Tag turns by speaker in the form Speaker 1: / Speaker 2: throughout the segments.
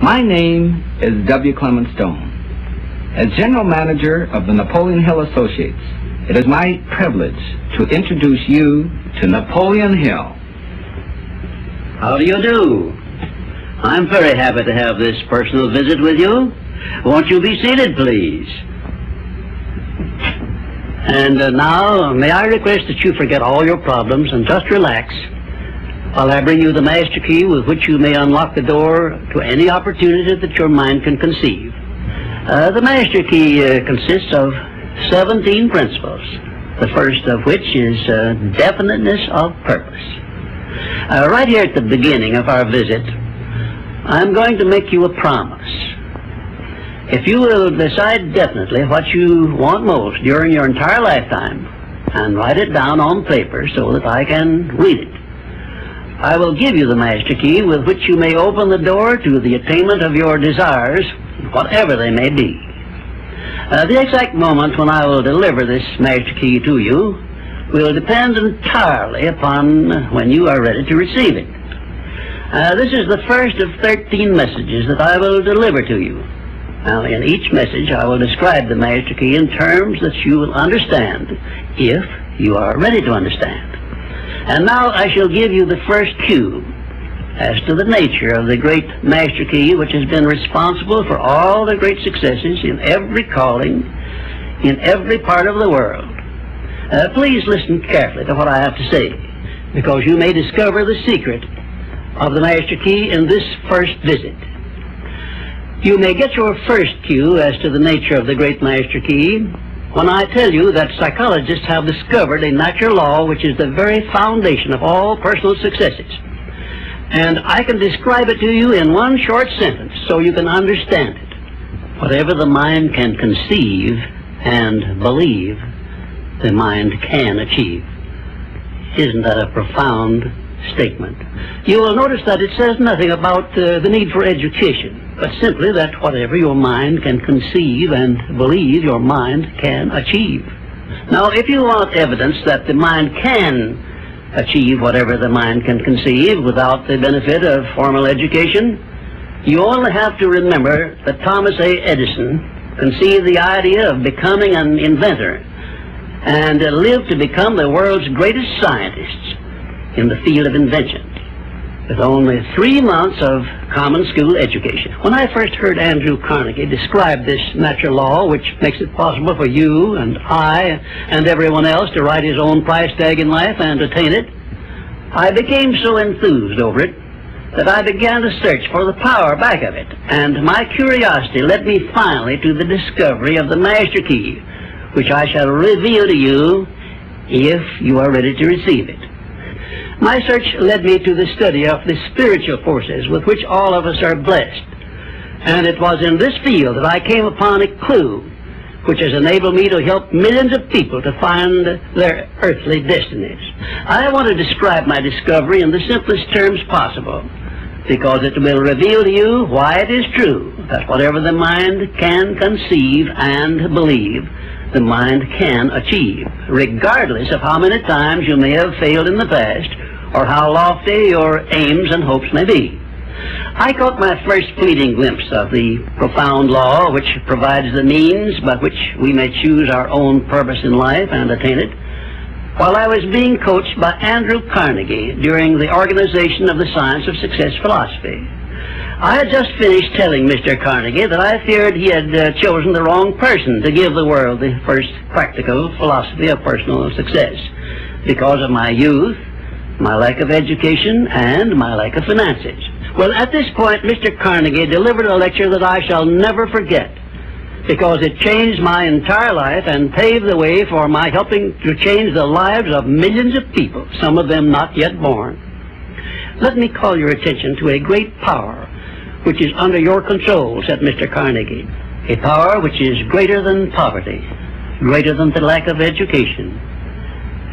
Speaker 1: My name is W. Clement Stone. As General Manager of the Napoleon Hill Associates, it is my privilege to introduce you to Napoleon Hill.
Speaker 2: How do you do? I'm very happy to have this personal visit with you. Won't you be seated, please? And now, may I request that you forget all your problems and just relax while I bring you the master key with which you may unlock the door to any opportunity that your mind can conceive. The master key consists of 17 principles, the first of which is definiteness of purpose. Right here at the beginning of our visit, I'm going to make you a promise. If you will decide definitely what you want most during your entire lifetime and write it down on paper so that I can read it, I will give you the master key with which you may open the door to the attainment of your desires, whatever they may be. The exact moment when I will deliver this master key to you will depend entirely upon when you are ready to receive it. This is the first of 13 messages that I will deliver to you. Now, in each message, I will describe the master key in terms that you will understand, if you are ready to understand. And now I shall give you the first cue as to the nature of the great master key which has been responsible for all the great successes in every calling, in every part of the world. Please listen carefully to what I have to say, because you may discover the secret of the master key in this first visit. You may get your first cue as to the nature of the great master key when I tell you that psychologists have discovered a natural law which is the very foundation of all personal successes. And I can describe it to you in one short sentence so you can understand it. Whatever the mind can conceive and believe, the mind can achieve. Isn't that a profound statement? You will notice that it says nothing about the need for education, but simply that whatever your mind can conceive and believe, your mind can achieve. Now, if you want evidence that the mind can achieve whatever the mind can conceive without the benefit of formal education, you only have to remember that Thomas A. Edison conceived the idea of becoming an inventor and lived to become the world's greatest scientist in the field of invention, with only 3 months of common school education. When I first heard Andrew Carnegie describe this natural law, which makes it possible for you and I and everyone else to write his own price tag in life and attain it, I became so enthused over it that I began to search for the power back of it, and my curiosity led me finally to the discovery of the master key, which I shall reveal to you if you are ready to receive it. My search led me to the study of the spiritual forces with which all of us are blessed. And it was in this field that I came upon a clue which has enabled me to help millions of people to find their earthly destinies. I want to describe my discovery in the simplest terms possible, because it will reveal to you why it is true that whatever the mind can conceive and believe, the mind can achieve, regardless of how many times you may have failed in the past, or how lofty your aims and hopes may be. I caught my first fleeting glimpse of the profound law which provides the means by which we may choose our own purpose in life and attain it, while I was being coached by Andrew Carnegie during the organization of the Science of Success philosophy. I had just finished telling Mr. Carnegie that I feared he had chosen the wrong person to give the world the first practical philosophy of personal success, because of my youth, my lack of education, and my lack of finances. Well, at this point, Mr. Carnegie delivered a lecture that I shall never forget, because it changed my entire life and paved the way for my helping to change the lives of millions of people, some of them not yet born. Let me call your attention to a great power which is under your control, said Mr. Carnegie, a power which is greater than poverty, greater than the lack of education,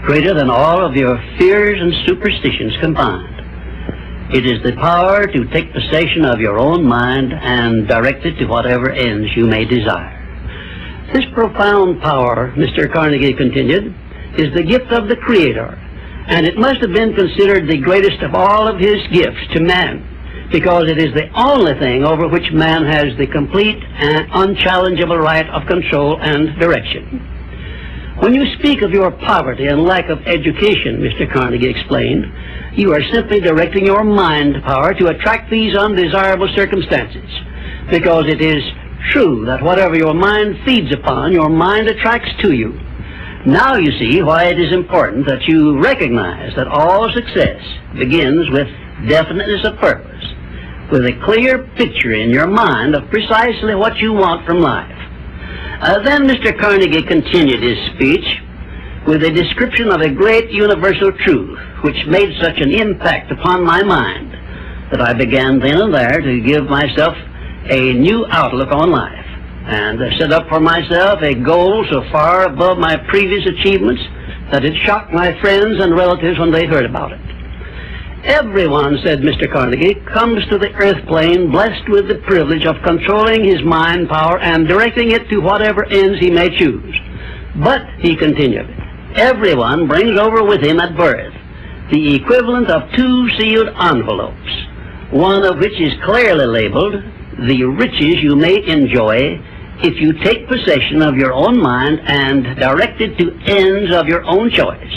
Speaker 2: greater than all of your fears and superstitions combined. It is the power to take possession of your own mind and direct it to whatever ends you may desire. This profound power, Mr. Carnegie continued, is the gift of the Creator, and it must have been considered the greatest of all of his gifts to man, because it is the only thing over which man has the complete and unchallengeable right of control and direction. When you speak of your poverty and lack of education, Mr. Carnegie explained, you are simply directing your mind power to attract these undesirable circumstances, because it is true that whatever your mind feeds upon, your mind attracts to you. Now you see why it is important that you recognize that all success begins with definiteness of purpose, with a clear picture in your mind of precisely what you want from life. Then Mr. Carnegie continued his speech with a description of a great universal truth which made such an impact upon my mind that I began then and there to give myself a new outlook on life, and set up for myself a goal so far above my previous achievements that it shocked my friends and relatives when they heard about it. Everyone, said Mr. Carnegie, comes to the earth plane blessed with the privilege of controlling his mind power and directing it to whatever ends he may choose. But, he continued, everyone brings over with him at birth the equivalent of 2 sealed envelopes, one of which is clearly labeled, the riches you may enjoy if you take possession of your own mind and direct it to ends of your own choice.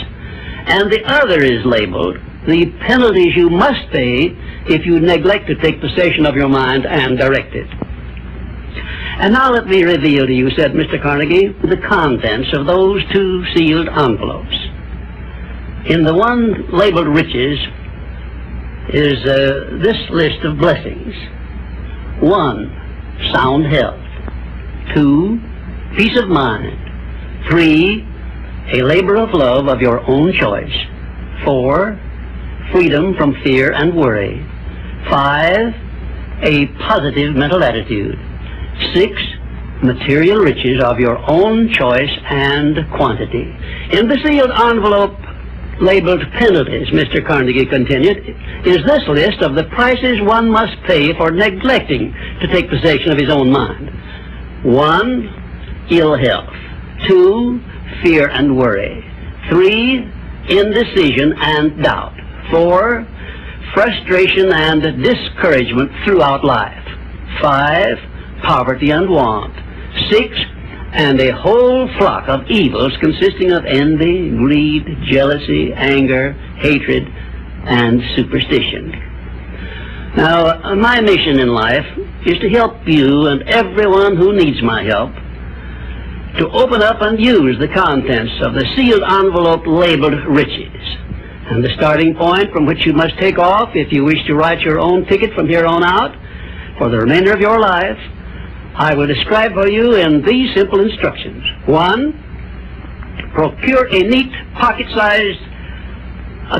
Speaker 2: And the other is labeled, the penalties you must pay if you neglect to take possession of your mind and direct it. And now let me reveal to you, said Mr. Carnegie, the contents of those 2 sealed envelopes. In the one labeled riches is this list of blessings. 1, sound health. 2, peace of mind. 3, a labor of love of your own choice. 4, freedom from fear and worry. 5, a positive mental attitude. 6, material riches of your own choice and quantity. In the sealed envelope labeled penalties, Mr. Carnegie continued, is this list of the prices one must pay for neglecting to take possession of his own mind. 1, ill health. 2, fear and worry. 3, indecision and doubt. 4, frustration and discouragement throughout life. 5, poverty and want. 6, and a whole flock of evils consisting of envy, greed, jealousy, anger, hatred, and superstition. Now, my mission in life is to help you and everyone who needs my help to open up and use the contents of the sealed envelope labeled riches. And the starting point from which you must take off if you wish to write your own ticket from here on out for the remainder of your life, I will describe for you in these simple instructions. 1, procure a neat pocket-sized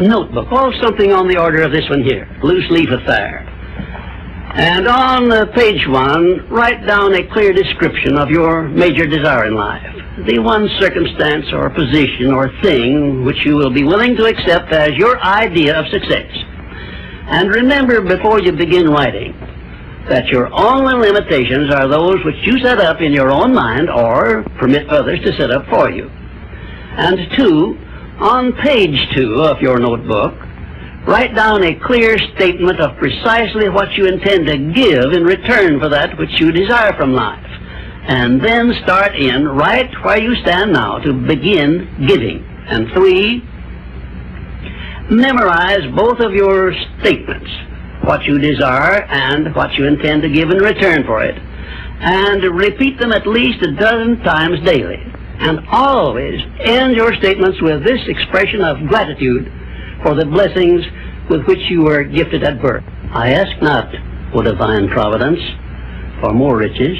Speaker 2: notebook, or something on the order of this one here, loose leaf affair. And on page 1, write down a clear description of your major desire in life, the one circumstance or position or thing which you will be willing to accept as your idea of success. And remember before you begin writing that your only limitations are those which you set up in your own mind or permit others to set up for you. And 2, on page 2 of your notebook, write down a clear statement of precisely what you intend to give in return for that which you desire from life. And then start in right where you stand now to begin giving. And 3, memorize both of your statements, what you desire and what you intend to give in return for it, and repeat them at least a dozen times daily. And always end your statements with this expression of gratitude for the blessings with which you were gifted at birth. I ask not, O divine providence, for more riches,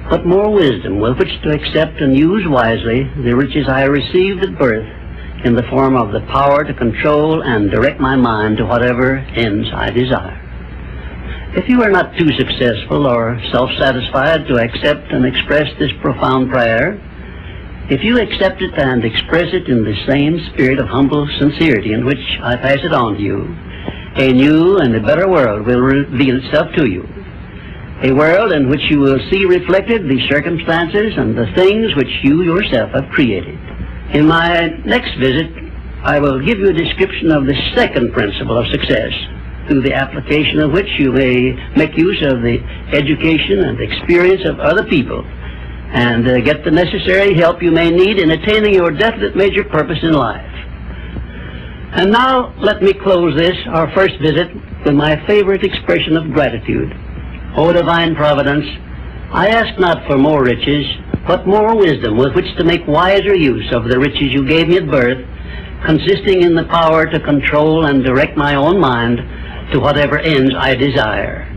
Speaker 2: but more wisdom with which to accept and use wisely the riches I received at birth in the form of the power to control and direct my mind to whatever ends I desire. If you are not too successful or self-satisfied to accept and express this profound prayer, if you accept it and express it in the same spirit of humble sincerity in which I pass it on to you, a new and a better world will reveal itself to you. A world in which you will see reflected the circumstances and the things which you yourself have created. In my next visit, I will give you a description of the second principle of success, through the application of which you may make use of the education and experience of other people, and get the necessary help you may need in attaining your definite major purpose in life. And now let me close this, our first visit, with my favorite expression of gratitude. O divine providence, I ask not for more riches, but more wisdom with which to make wiser use of the riches you gave me at birth, consisting in the power to control and direct my own mind to whatever ends I desire.